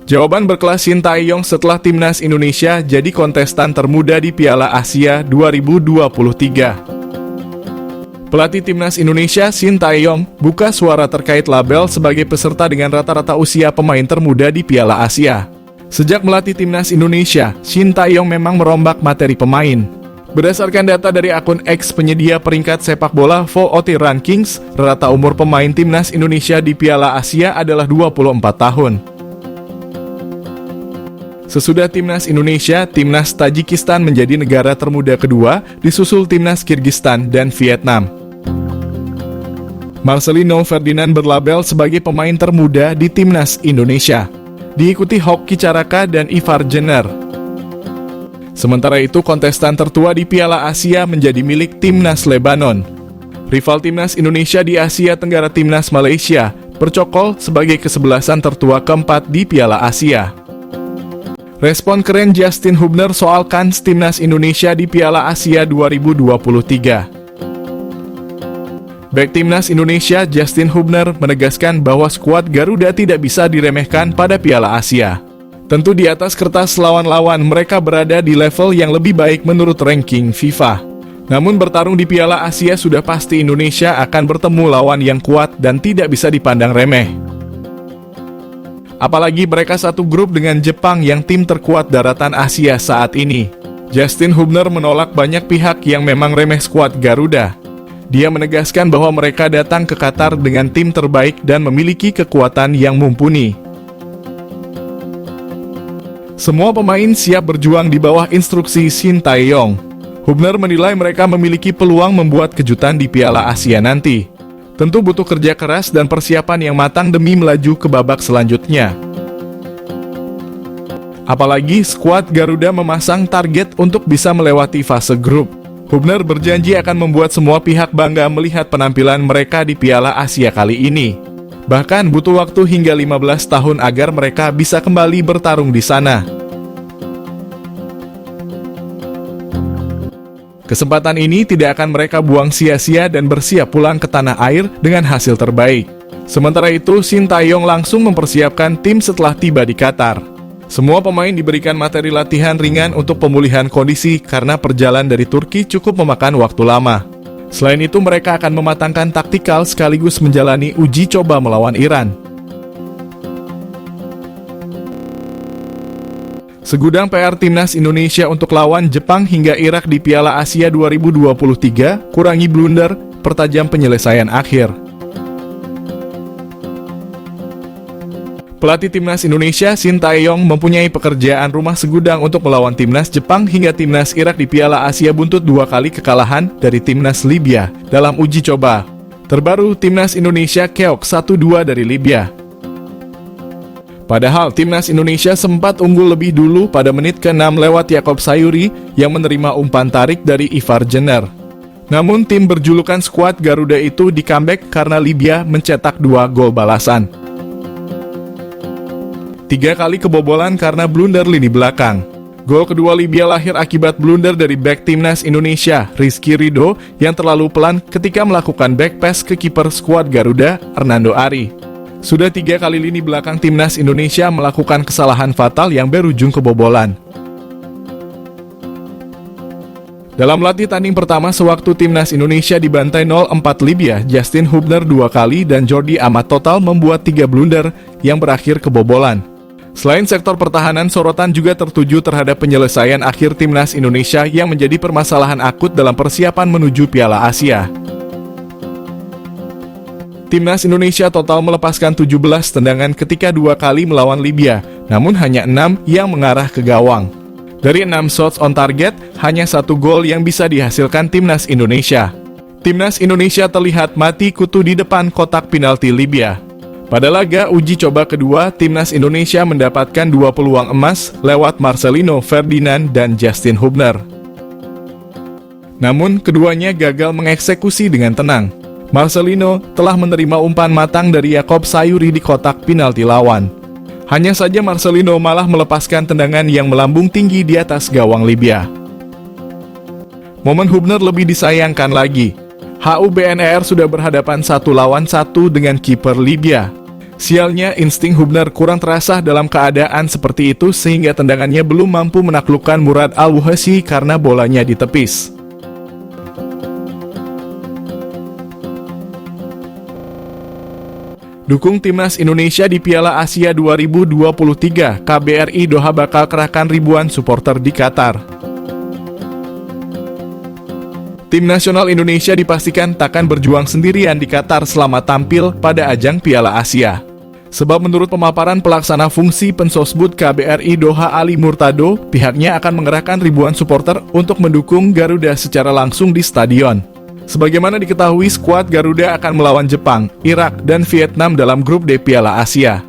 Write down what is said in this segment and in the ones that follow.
Jawaban berkelas Shin Tae-yong setelah timnas Indonesia jadi kontestan termuda di Piala Asia 2023. Pelatih timnas Indonesia Shin Tae-yong buka suara terkait label sebagai peserta dengan rata-rata usia pemain termuda di Piala Asia. Sejak melatih timnas Indonesia, Shin Tae-yong memang merombak materi pemain. Berdasarkan data dari akun X penyedia peringkat sepak bola VOT Rankings, rata umur pemain timnas Indonesia di Piala Asia adalah 24 tahun. Sesudah timnas Indonesia, timnas Tajikistan menjadi negara termuda kedua, disusul timnas Kirgistan dan Vietnam. Marcelino Ferdinand berlabel sebagai pemain termuda di timnas Indonesia, diikuti Hoki Caraka dan Ivar Jenner. Sementara itu, kontestan tertua di Piala Asia menjadi milik timnas Lebanon. Rival timnas Indonesia di Asia Tenggara, timnas Malaysia, bercokol sebagai kesebelasan tertua keempat di Piala Asia. Respon keren Justin Hubner soal kans timnas Indonesia di Piala Asia 2023. Bek timnas Indonesia Justin Hubner menegaskan bahwa skuad Garuda tidak bisa diremehkan pada Piala Asia. Tentu di atas kertas lawan-lawan mereka berada di level yang lebih baik menurut ranking FIFA. Namun bertarung di Piala Asia sudah pasti Indonesia akan bertemu lawan yang kuat dan tidak bisa dipandang remeh. Apalagi mereka satu grup dengan Jepang yang tim terkuat daratan Asia saat ini. Justin Hubner menolak banyak pihak yang memang remeh skuad Garuda. Dia menegaskan bahwa mereka datang ke Qatar dengan tim terbaik dan memiliki kekuatan yang mumpuni. Semua pemain siap berjuang di bawah instruksi Shin Tae-yong. Hubner menilai mereka memiliki peluang membuat kejutan di Piala Asia nanti. Tentu butuh kerja keras dan persiapan yang matang demi melaju ke babak selanjutnya. Apalagi skuad Garuda memasang target untuk bisa melewati fase grup. Hubner berjanji akan membuat semua pihak bangga melihat penampilan mereka di Piala Asia kali ini. Bahkan butuh waktu hingga 15 tahun agar mereka bisa kembali bertarung di sana. Kesempatan ini tidak akan mereka buang sia-sia dan bersiap pulang ke tanah air dengan hasil terbaik. Sementara itu, Shin Tae-yong langsung mempersiapkan tim setelah tiba di Qatar. Semua pemain diberikan materi latihan ringan untuk pemulihan kondisi karena perjalanan dari Turki cukup memakan waktu lama. Selain itu, mereka akan mematangkan taktikal sekaligus menjalani uji coba melawan Iran. Segudang PR timnas Indonesia untuk lawan Jepang hingga Irak di Piala Asia 2023, kurangi blunder, pertajam penyelesaian akhir. Pelatih timnas Indonesia Shin Tae-yong mempunyai pekerjaan rumah segudang untuk melawan timnas Jepang hingga timnas Irak di Piala Asia buntut 2 kali kekalahan dari timnas Libya dalam uji coba. Terbaru, timnas Indonesia keok 1-2 dari Libya. Padahal timnas Indonesia sempat unggul lebih dulu pada menit ke-6 lewat Yaakob Sayuri yang menerima umpan tarik dari Ivar Jenner. Namun tim berjulukan skuad Garuda itu di comeback karena Libya mencetak 2 gol balasan. 3 kali kebobolan karena blunder lini belakang. Gol kedua Libya lahir akibat blunder dari bek timnas Indonesia, Rizky Ridho, yang terlalu pelan ketika melakukan back pass ke kiper skuad Garuda, Hernando Ari. Sudah 3 kali lini belakang timnas Indonesia melakukan kesalahan fatal yang berujung kebobolan. Dalam latih tanding pertama sewaktu timnas Indonesia dibantai 0-4 Libya, Justin Hubner 2 kali dan Jordi Amat total membuat 3 blunder yang berakhir kebobolan. Selain sektor pertahanan, sorotan juga tertuju terhadap penyelesaian akhir timnas Indonesia yang menjadi permasalahan akut dalam persiapan menuju Piala Asia. Timnas Indonesia total melepaskan 17 tendangan ketika 2 kali melawan Libya, namun hanya 6 yang mengarah ke gawang. Dari 6 shots on target, hanya 1 gol yang bisa dihasilkan timnas Indonesia. Timnas Indonesia terlihat mati kutu di depan kotak penalti Libya. Pada laga uji coba kedua, timnas Indonesia mendapatkan 2 peluang emas lewat Marcelino Ferdinand dan Justin Hubner. Namun, keduanya gagal mengeksekusi dengan tenang. Marcelino telah menerima umpan matang dari Yaakob Sayuri di kotak penalti lawan. Hanya saja Marcelino malah melepaskan tendangan yang melambung tinggi di atas gawang Libya. Momen Hubner lebih disayangkan lagi. HUBNER sudah berhadapan 1 lawan 1 dengan kiper Libya. Sialnya, insting Hubner kurang terasah dalam keadaan seperti itu sehingga tendangannya belum mampu menaklukkan Murad Al-Wuhasi karena bolanya ditepis. Dukung Timnas Indonesia di Piala Asia 2023, KBRI Doha bakal kerahkan ribuan supporter di Qatar. Tim nasional Indonesia dipastikan takkan berjuang sendirian di Qatar selama tampil pada ajang Piala Asia. Sebab menurut pemaparan pelaksana fungsi Pensosbud KBRI Doha Ali Murtado, pihaknya akan mengerahkan ribuan supporter untuk mendukung Garuda secara langsung di stadion. Sebagaimana diketahui, skuad Garuda akan melawan Jepang, Irak, dan Vietnam dalam grup D Piala Asia.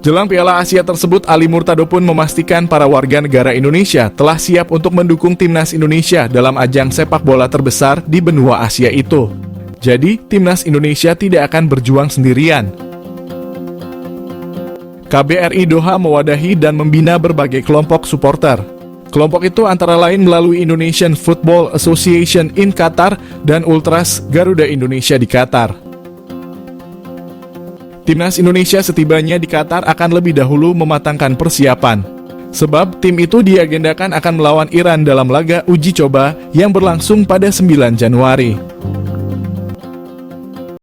Jelang Piala Asia tersebut, Ali Murtado pun memastikan para warga negara Indonesia telah siap untuk mendukung Timnas Indonesia dalam ajang sepak bola terbesar di benua Asia itu. Jadi, Timnas Indonesia tidak akan berjuang sendirian. KBRI Doha mewadahi dan membina berbagai kelompok supporter. Kelompok itu antara lain melalui Indonesian Football Association in Qatar dan Ultras Garuda Indonesia di Qatar. Timnas Indonesia setibanya di Qatar akan lebih dahulu mematangkan persiapan. Sebab tim itu diagendakan akan melawan Iran dalam laga uji coba yang berlangsung pada 9 Januari.